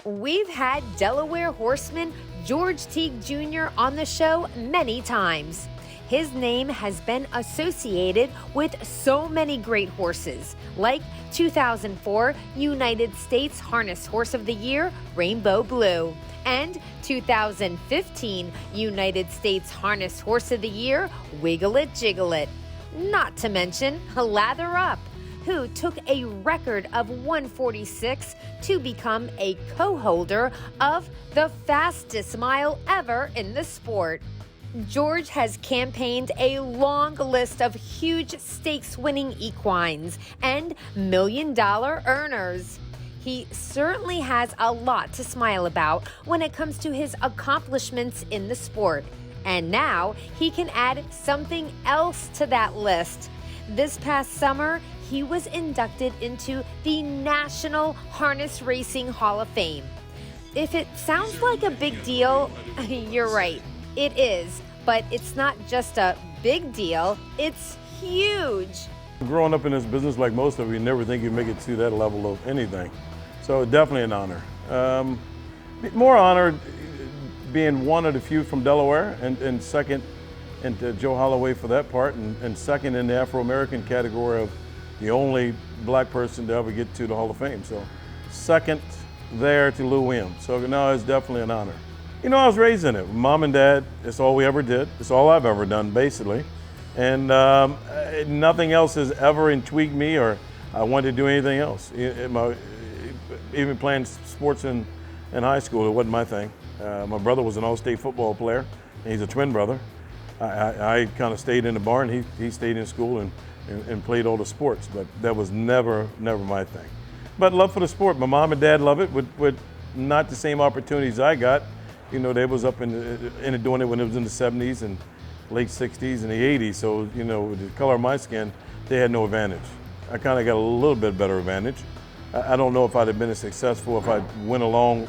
We've had Delaware horseman George Teague Jr. on the show many times. His name has been associated with so many great horses, like 2004 United States Harness Horse of the Year, Rainbow Blue, and 2015 United States Harness Horse of the Year, Wiggle It Jiggleit. Not to mention Lather Up, who took a record of 146 to become a co-holder of the fastest mile ever in the sport. George has campaigned a long list of huge stakes-winning equines and million-dollar earners. He certainly has a lot to smile about when it comes to his accomplishments in the sport. And now he can add something else to that list. This past summer, he was inducted into the National Harness Racing Hall of Fame. If it sounds like a big deal, you're right, it is. But it's not just a big deal, it's huge. Growing up in this business, like most of you never think you make it to that level of anything. So definitely an honor. More honored being one of the few from Delaware, and second, and to Joe Holloway for that part, and second in the Afro-American category of the only black person to ever get to the Hall of Fame. So second there to Lou Williams. So no, it's definitely an honor. You know, I was raised in it. Mom and Dad, it's all we ever did. It's all I've ever done, basically. And nothing else has ever intrigued me or I wanted to do anything else. Even playing sports in high school, it wasn't my thing. My brother was an all-state football player, and he's a twin brother. I kind of stayed in the barn. He stayed in school and played all the sports, but that was never my thing. But love for the sport. My mom and dad love it with not the same opportunities I got. You know, they was up in doing it when it was in the 70s and late 60s and the 80s. So, you know, with the color of my skin, they had no advantage. I kind of got a little bit better advantage. I don't know if I'd have been as successful if I went along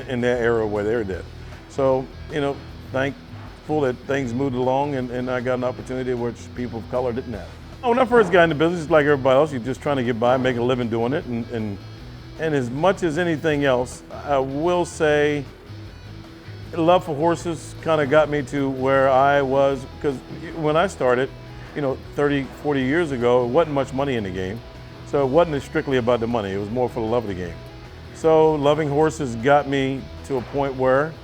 in that era where they did. So, you know, thankful that things moved along and I got an opportunity which people of color didn't have. When I first got into business, like everybody else, you're just trying to get by, make a living doing it. And as much as anything else, I will say, love for horses kind of got me to where I was, because when I started, you know, 30, 40 years ago, it wasn't much money in the game. So it wasn't strictly about the money, it was more for the love of the game. So loving horses got me to a point where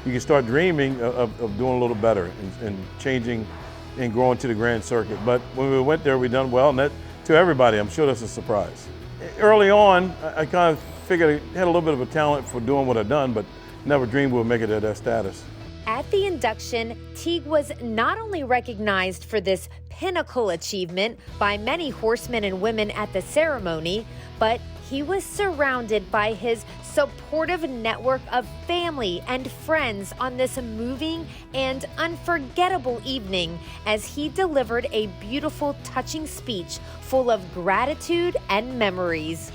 you can start dreaming of doing a little better and changing and growing to the grand circuit. But when we went there, we done well, and that, to everybody, I'm sure that's a surprise. Early on, I kind of figured I had a little bit of a talent for doing what I've done, but never dreamed we'd make it at that status. At the induction, Teague was not only recognized for this pinnacle achievement by many horsemen and women at the ceremony, but he was surrounded by his supportive network of family and friends on this moving and unforgettable evening as he delivered a beautiful, touching speech full of gratitude and memories.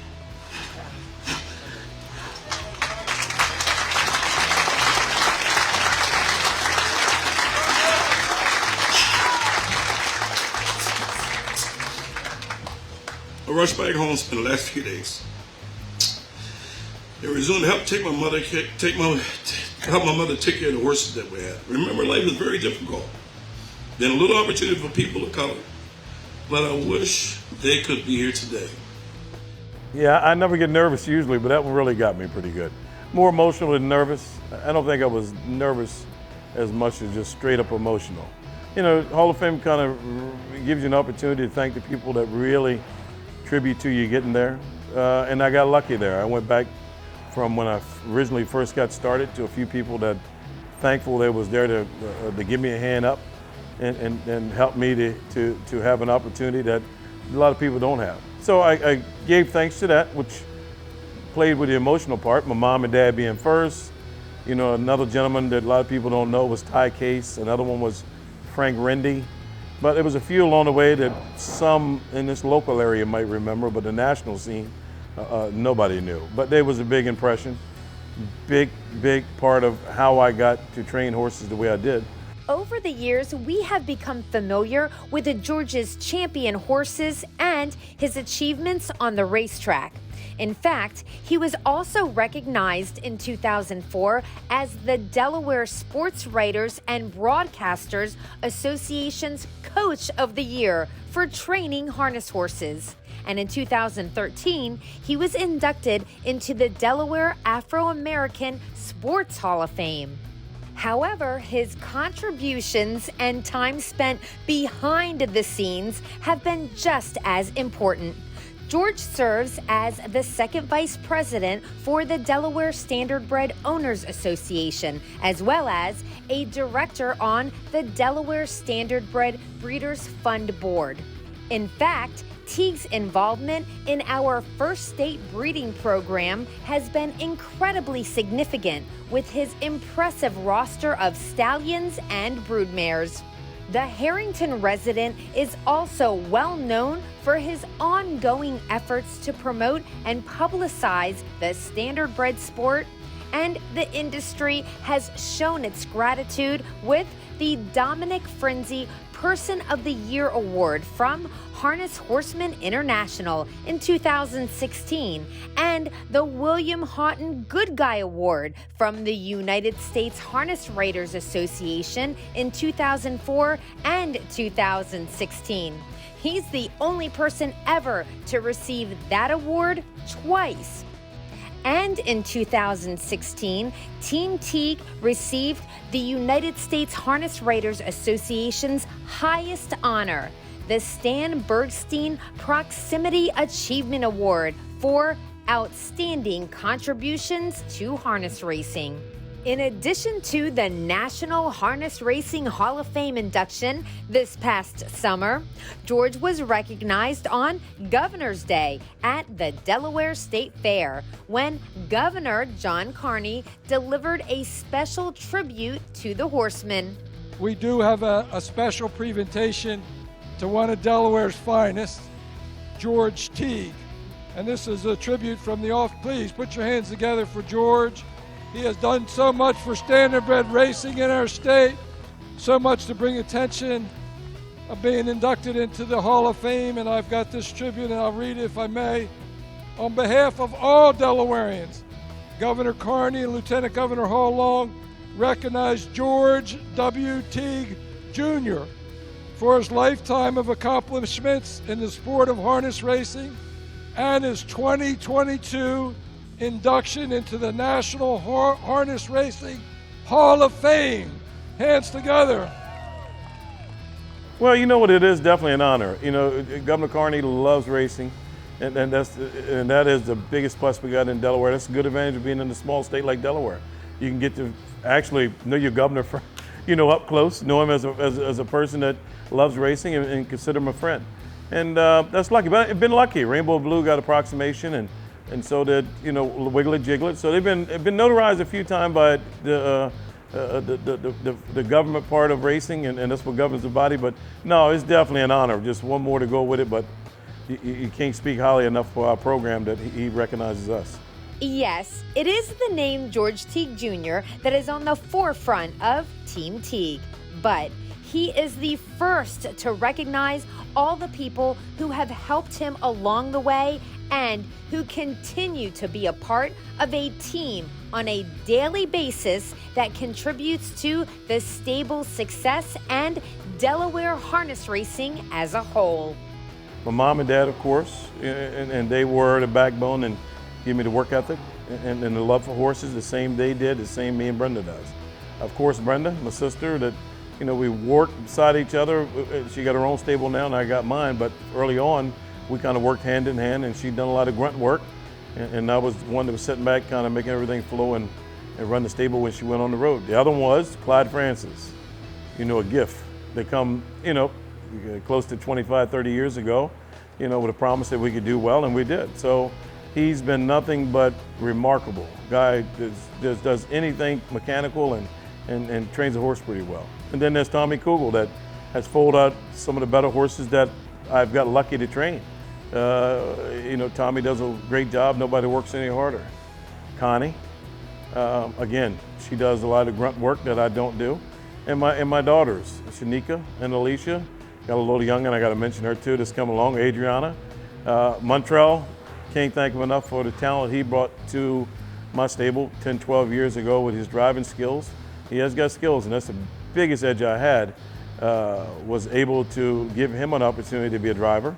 I rushed back home, spent the last few days. They were doing to help my mother take care of the horses that we had. Remember, life was very difficult. Then a little opportunity for people of color. But I wish they could be here today. Yeah, I never get nervous usually, but that one really got me pretty good. More emotional than nervous. I don't think I was nervous as much as just straight up emotional. You know, Hall of Fame kind of gives you an opportunity to thank the people that really tribute to you getting there, and I got lucky there. I went back from when I originally first got started to a few people that thankful they was there to give me a hand up and help me to have an opportunity that a lot of people don't have. So I gave thanks to that, which played with the emotional part, my mom and dad being first. You know, another gentleman that a lot of people don't know was Ty Case, another one was Frank Rendy. But there was a few along the way that some in this local area might remember, but the national scene, nobody knew. But there was a big impression, big part of how I got to train horses the way I did. Over the years, we have become familiar with George's champion horses and his achievements on the racetrack. In fact, he was also recognized in 2004 as the Delaware Sports Writers and Broadcasters Association's Coach of the Year for training harness horses. And in 2013, he was inducted into the Delaware Afro-American Sports Hall of Fame. However, his contributions and time spent behind the scenes have been just as important. George serves as the second vice president for the Delaware Standardbred Owners Association, as well as a director on the Delaware Standardbred Breeders Fund Board. In fact, Teague's involvement in our first state breeding program has been incredibly significant with his impressive roster of stallions and broodmares. The Harrington resident is also well known for his ongoing efforts to promote and publicize the standardbred sport, and the industry has shown its gratitude with the Dominic Frenzy Person of the Year Award from Harness Horsemen International in 2016 and the William Houghton Good Guy Award from the United States Harness Writers Association in 2004 and 2016. He's the only person ever to receive that award twice. And in 2016, Team Teague received the United States Harness Writers Association's highest honor, the Stan Bergstein Proximity Achievement Award for outstanding contributions to harness racing. In addition to the National Harness Racing Hall of Fame induction this past summer, George was recognized on Governor's Day at the Delaware State Fair when Governor John Carney delivered a special tribute to the horsemen. We do have a special presentation to one of Delaware's finest, George Teague. And this is a tribute from the off. Please put your hands together for George. He has done so much for standardbred racing in our state, so much to bring attention of being inducted into the Hall of Fame, and I've got this tribute, and I'll read it if I may. On behalf of all Delawareans, Governor Carney and Lieutenant Governor Hall Long recognize George W. Teague Jr. for his lifetime of accomplishments in the sport of harness racing and his 2022 induction into the National Harness Racing Hall of Fame. Hands together. Well, you know what, it is definitely an honor. You know, Governor Carney loves racing, and that is the biggest plus we got in Delaware. That's a good advantage of being in a small state like Delaware. You can get to actually know your governor for, up close, know him as a person that loves racing and consider him a friend. And that's lucky, but I've been lucky. Rainbow Blue got approximation, and so did Wiggle It Jiggleit. So they've been notarized a few times by the government part of racing, and that's what governs the body. But no, it's definitely an honor. Just one more to go with it, but you can't speak highly enough for our program that he recognizes us. Yes, it is the name George Teague Jr. that is on the forefront of Team Teague, but he is the first to recognize all the people who have helped him along the way and who continue to be a part of a team on a daily basis that contributes to the stable's success and Delaware harness racing as a whole. My mom and dad, of course, and they were the backbone and gave me the work ethic and the love for horses, the same they did, the same me and Brenda does. Of course, Brenda, my sister, that we worked beside each other. She got her own stable now and I got mine, but early on, we kind of worked hand in hand, and she'd done a lot of grunt work, and I was one that was sitting back, kind of making everything flow and run the stable when she went on the road. The other one was Clyde Francis, a gift. They come, close to 25, 30 years ago, with a promise that we could do well, and we did. So he's been nothing but remarkable. Guy does anything mechanical and trains a horse pretty well. And then there's Tommy Kugel that has foaled out some of the better horses that I've got lucky to train. Tommy does a great job. Nobody works any harder. Connie, again, she does a lot of grunt work that I don't do. And my daughters, Shanika and Alicia, got a little young, and I got to mention her too, that's come along. Adriana, Montrell, can't thank him enough for the talent he brought to my stable 10, 12 years ago with his driving skills. He has got skills, and that's the biggest edge I had, was able to give him an opportunity to be a driver,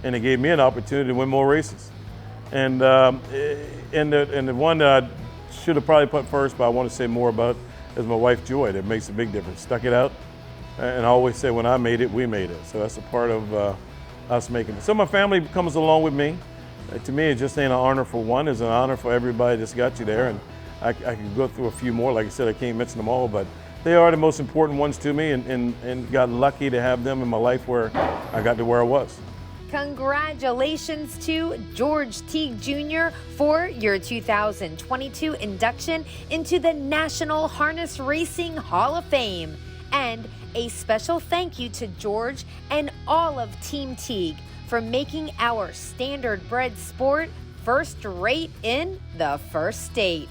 and it gave me an opportunity to win more races. And the one that I should have probably put first, but I want to say more about, is my wife Joy. That makes a big difference. Stuck it out, and I always say when I made it, we made it. So that's a part of us making it. So my family comes along with me. To me, it just ain't an honor for one, it's an honor for everybody that's got you there. And I could go through a few more. Like I said, I can't mention them all, but they are the most important ones to me, and got lucky to have them in my life where I got to where I was. Congratulations to George Teague Jr. for your 2022 induction into the National Harness Racing Hall of Fame. And a special thank you to George and all of Team Teague for making our standard bred sport first rate in the first state.